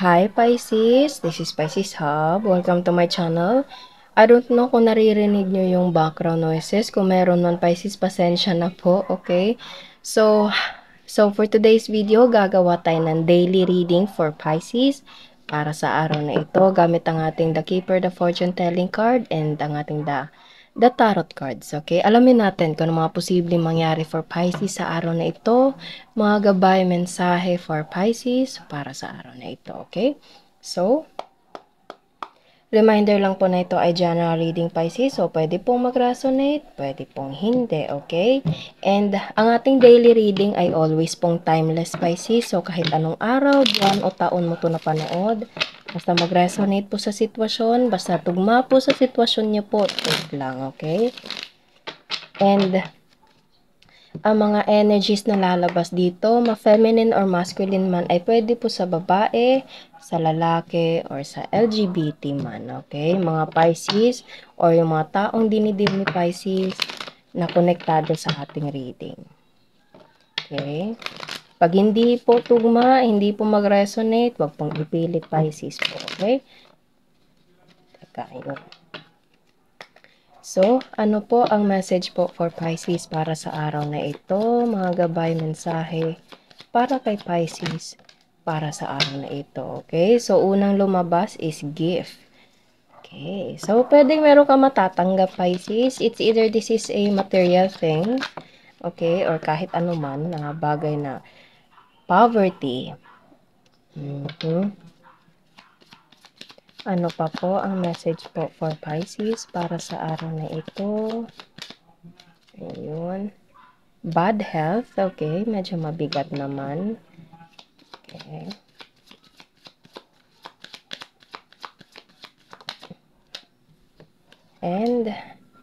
Hi Pisces, this is Pisces Hub. Welcome to my channel. I don't know kung naririnig nyo yung background noises. Kung meron man Pisces, pasensya na po, okay? So for today's video, gagawa tayo ng daily reading for Pisces para sa araw na ito gamit ang ating The Keeper, the Fortune Telling card, and ang ating the tarot cards, okay? Alamin natin kung ano mga posibleng mangyari for Pisces sa araw na ito, mga gabay, mensahe for Pisces para sa araw na ito, okay? So, reminder lang po na ito ay general reading Pisces, so pwede pong mag-resonate, pwede pong hindi, okay? And ang ating daily reading ay always pong timeless Pisces, so kahit anong araw, buwan o taon mo ito napanood, basta mag-resonate po sa sitwasyon, basta tugma po sa sitwasyon niyo po, take lang, okay? And ang mga energies na lalabas dito, ma-feminine or masculine man, ay pwede po sa babae, sa lalaki, or sa LGBT man, okay? Mga Pisces, or yung mga taong dinidim ni Pisces na konektado sa ating reading. Okay? Pag hindi po tugma, hindi po mag-resonate, wag pong ipilit Pisces po, okay? Teka, yun. So, ano po ang message po for Pisces para sa araw na ito? Mga gabay, mensahe para kay Pisces para sa araw na ito. Okay? So, unang lumabas is gift. Okay. So, pwedeng meron ka matatanggap, Pisces. It's either this is a material thing, okay, or kahit anuman na bagay na poverty. Ano pa po ang message po for Pisces para sa araw na ito? Ayun. Bad health, okay. Medyo mabigat naman. Okay. And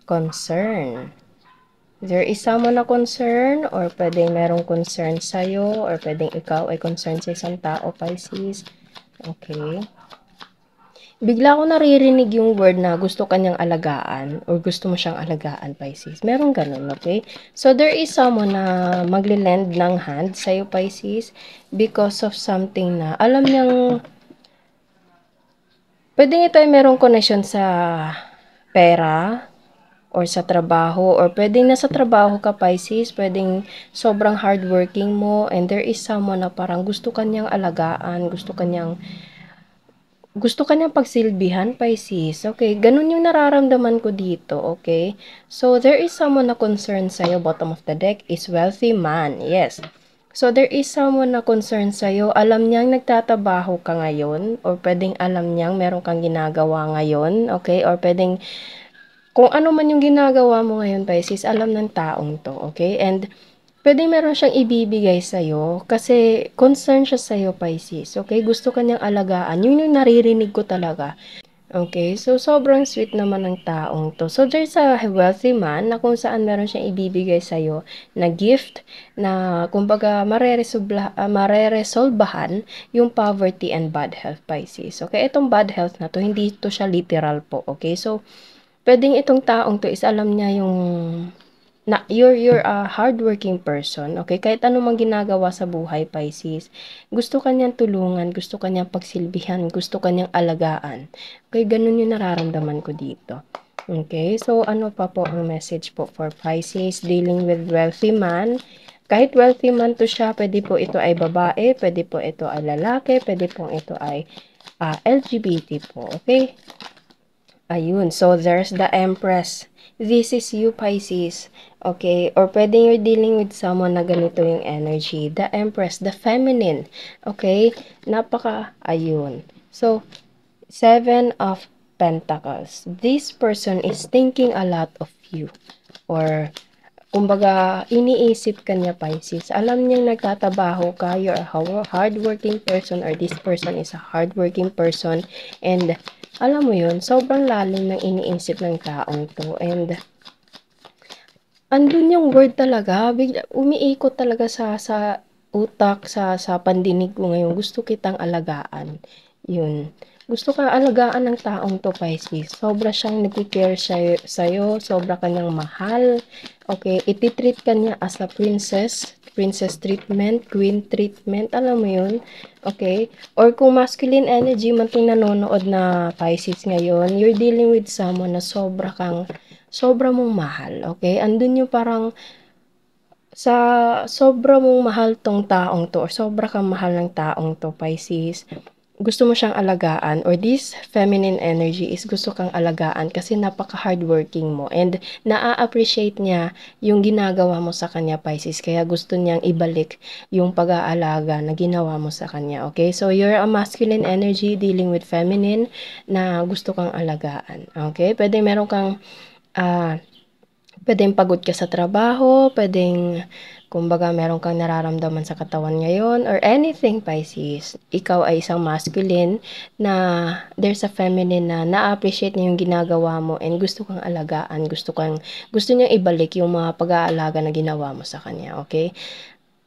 concern. There is someone na concern, or pwedeng merong concern sa'yo, or pwedeng ikaw ay concern sa isang tao, Pisces. Okay. Bigla ko naririnig yung word na gusto kanyang alagaan or gusto mo siyang alagaan, Pisces. Meron ganun, okay? So, there is someone na magle-lend ng hand sa'yo, Pisces, because of something na alam niyang pwedeng ito ay merong connection sa pera or sa trabaho, or pwedeng nasa trabaho ka, Pisces, pwedeng sobrang hardworking mo, and there is someone na parang gusto kanyang alagaan, gusto kanyang pagsilbihan, Pisces. Okay, ganun yung nararamdaman ko dito, okay? So, there is someone na concerned sa'yo. Bottom of the deck is wealthy man. Yes. So, there is someone na concerned sa'yo. Alam niyang nagtatabaho ka ngayon, or pwedeng alam niyang meron kang ginagawa ngayon, okay? Or pwedeng, kung ano man yung ginagawa mo ngayon, Pisces, alam ng taong to, okay? And pwede meron siyang ibibigay sa'yo kasi concern siya sa'yo, Pisces. Okay? Gusto kanyang alagaan. Yun yung naririnig ko talaga. Okay? So, sobrang sweet naman ng taong to. So, there's a wealthy man na kung saan meron siyang ibibigay sa'yo na gift na kumbaga mareresolbahan yung poverty and bad health, Pisces. Okay? Itong bad health na to, hindi to siya literal po. Okay? So, pwedeng itong taong to is alam niya yung na you're a hardworking person, okay? Kahit ano mang ginagawa sa buhay, Pisces, gusto kanyang tulungan, gusto kanyang pagsilbihan, gusto kanyang alagaan. Okay, ganun yung nararamdaman ko dito. Okay, so ano pa po ang message po for Pisces dealing with wealthy man? Kahit wealthy man to siya, pwede po ito ay babae, pwede po ito ay lalaki, pwede po ito ay LGBT po, okay? Ayun, so there's the Empress. This is you, Pisces. Okay, or pwedeng you're dealing with someone na ganito yung energy. The Empress, the feminine. Okay, ayun. So, 7 of Pentacles. This person is thinking a lot of you. Or, kumbaga, iniisip ka niya, Pisces. Alam niyang nagtatabaho ka, you're a hardworking person, or this person is a hardworking person, and alam mo yun, sobrang lalim ng iniisip ng taong to, and andun yung word talaga, bigla, umiikot talaga sa utak, sa pandinig ko ngayon, gusto kitang alagaan, yun. Gusto ka alagaan ng taong to, Pisces. Sobra siyang nag-care sa'yo, sobra kanyang mahal. Okay, ititreat ka niya as a princess. princess treatment, queen treatment, alam mo yun? Okay? Or kung masculine energy man itong nanonood na Pisces ngayon, you're dealing with someone na sobra mong mahal, okay? Andun yung parang sa sobra mong mahal tong taong to or sobra kang mahal ng taong to, Pisces, gusto mo siyang alagaan or this feminine energy is gusto kang alagaan kasi napaka-hardworking mo and naa-appreciate niya yung ginagawa mo sa kanya, Pisces, kaya gusto niyang ibalik yung pag-aalaga na ginawa mo sa kanya, okay? So, you're a masculine energy dealing with feminine na gusto kang alagaan, okay? Pwede meron kang ah puwedeng pagod ka sa trabaho, puwedeng kumbaga meron kang nararamdaman sa katawan ngayon or anything, Pisces. Ikaw ay isang masculine na there's a feminine na na-appreciate niya yung ginagawa mo and gusto kang alagaan, gusto niyang ibalik yung mga pag-aalaga na ginawa mo sa kanya, okay?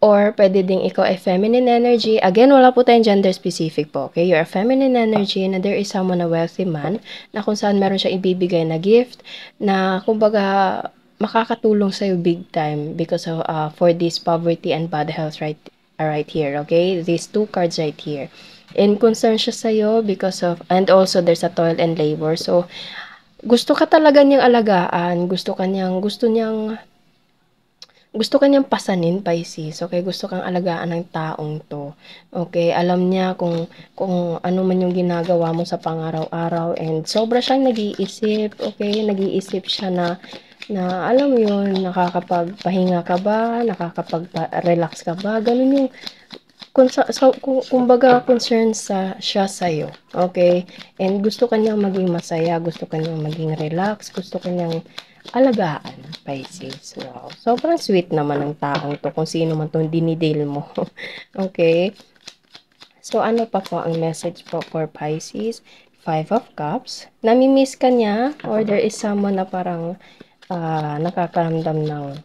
Or puwede ding ikaw ay feminine energy. Again, wala po tayong gender specific po, okay? You're a feminine energy na there is someone, a wealthy man, na kung saan meron siyang ibibigay na gift na kumbaga makakatulong sa'yo big time because of for this poverty and bad health right here, okay? These two cards right here. And concern siya sa'yo because of, and also there's a toil and labor. So, gusto ka talaga niyang alagaan, gusto ka niyang pasanin, Pisces, okay? Gusto kang alagaan ng taong to, okay? Alam niya kung ano man yung ginagawa mo sa pang-araw-araw and sobra siyang nag-iisip, okay? Nag-iisip siya na alam mo yun, nakakapagpahinga ka ba, nakakapag-relax ka ba, ganun yung kumbaga concerned siya sa'yo, okay? And gusto kanyang maging masaya, gusto kanyang maging relax, gusto kanyang alagaan, Pisces. Wow. Sobrang sweet naman ng taong to kung sino man tong dinidil mo. Okay? So, ano pa po ang message po for Pisces? 5 of Cups. Nami-miss ka niya or there is someone na parang nakakaramdam ng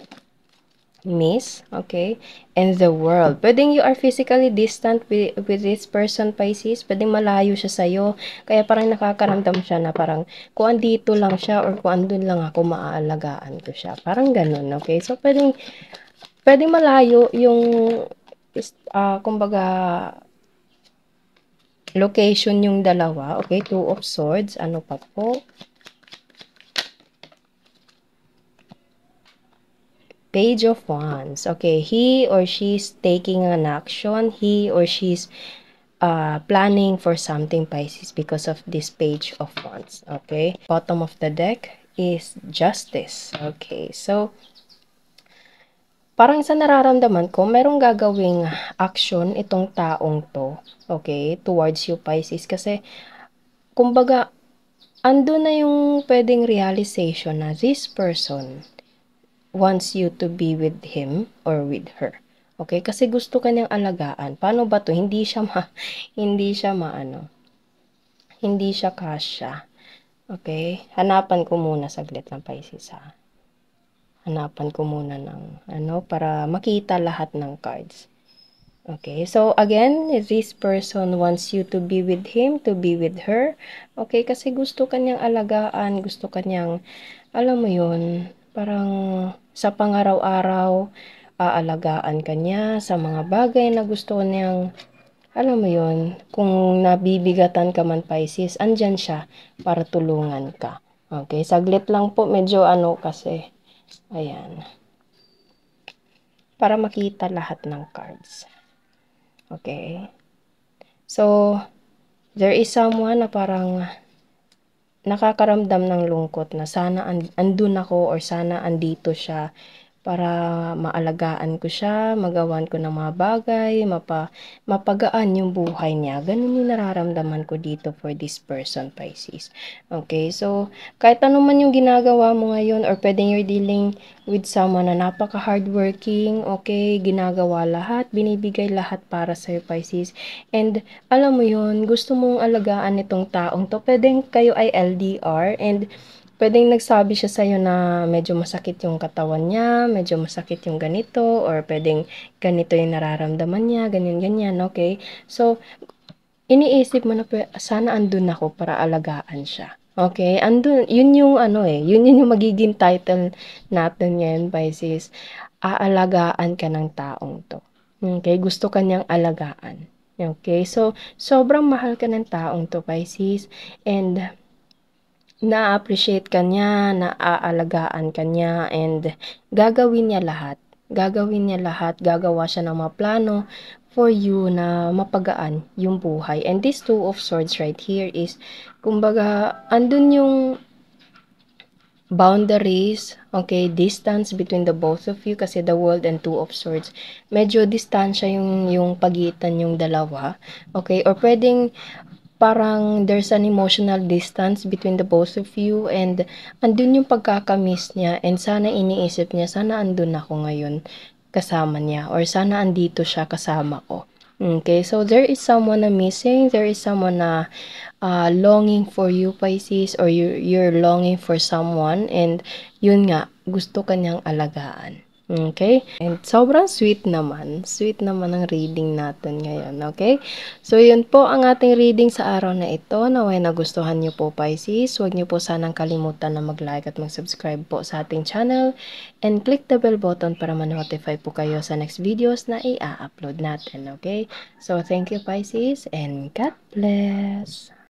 miss, okay? And the world. Pwedeng you are physically distant with this person, Pisces. Pwedeng malayo siya sa'yo. Kaya parang nakakaramdam siya na parang kung andito lang siya or kung andun lang ako, maaalagaan ko siya. Parang ganun, okay? So, pwedeng malayo yung, kumbaga, location yung dalawa. Okay? 2 of Swords. Ano pa po? Page of Wands. Okay, he or she's taking an action. He or she's planning for something, Pisces, because of this Page of Wands. Okay, bottom of the deck is Justice. Okay, so parang sa nararamdaman ko, merong gagawing action itong taong to, okay, towards you, Pisces, kasi kumbaga ando na yung pwedeng realization na this person wants you to be with him or with her. Okay? Kasi gusto ka niyang alagaan. Paano ba to? Hindi siya kasya. Okay? Hanapan ko muna saglit ng Pisces, ha. Hanapan ko muna ng para makita lahat ng cards. Okay, so again, this person wants you to be with him, to be with her. Okay, kasi gusto kanyang alagaan, gusto kanyang, alam mo yun, parang sa pangaraw-araw, aalagaan kanya sa mga bagay na gusto niyang, alam mo yun, kung nabibigatan ka man, Pisces, andyan siya para tulungan ka. Okay, saglit lang po, medyo kasi, ayan, para makita lahat ng cards. Okay. So, there is someone na parang nakakaramdam ng lungkot na sana andun ako or sana andito siya para maalagaan ko siya, magawan ko ng mga bagay, mapagaan yung buhay niya. Ganun yung nararamdaman ko dito for this person, Pisces. Okay, so kahit ano man yung ginagawa mo ngayon or pwedeng you're dealing with someone na napaka-hardworking, okay, ginagawa lahat, binibigay lahat para sa'yo, Pisces. And alam mo yun, gusto mong alagaan itong taong to. Pwedeng kayo ay LDR and pwedeng nagsabi siya sa'yo na medyo masakit yung katawan niya, medyo masakit yung ganito, or pwedeng ganito yung nararamdaman niya, ganyan-ganyan, okay? So, iniisip mo na sana andun ako para alagaan siya. Okay? Andun, yun yung yun yung magiging title natin ngayon, Pisces. aalagaan ka ng taong 'to. Okay, gusto ka niyang alagaan. Okay, so sobrang mahal ka ng taong 'to, Pisces, and na-a-appreciate ka niya, naaalagaan ka niya, and gagawin niya lahat. Gagawin niya lahat, gagawa siya ng mga plano for you na mapagaan yung buhay. And this Two of Swords right here is, kumbaga, andun yung boundaries, okay, distance between the both of you, kasi the World and Two of Swords, medyo distansya yung pagitan yung dalawa, okay, or pwedeng parang there's an emotional distance between the both of you, and andun yung pagkakamiss niya, and sana iniisip niya, sana andun ako ngayon kasama niya, or sana andito siya kasama ko. Okay, so there is someone na missing, there is someone na longing for you, Pisces, or you're longing for someone, and yun nga, gusto ka niyang alagaan. Okay? And sobrang sweet naman. Sweet naman ang reading natin ngayon. Okay? So, yun po ang ating reading sa araw na ito. Naway nagustuhan niyo po, Pisces. Huwag niyo po sanang kalimutan na mag-like at mag-subscribe po sa ating channel. And click the bell button para ma-notify po kayo sa next videos na i-upload natin. Okay? So, thank you, Pisces, and God bless!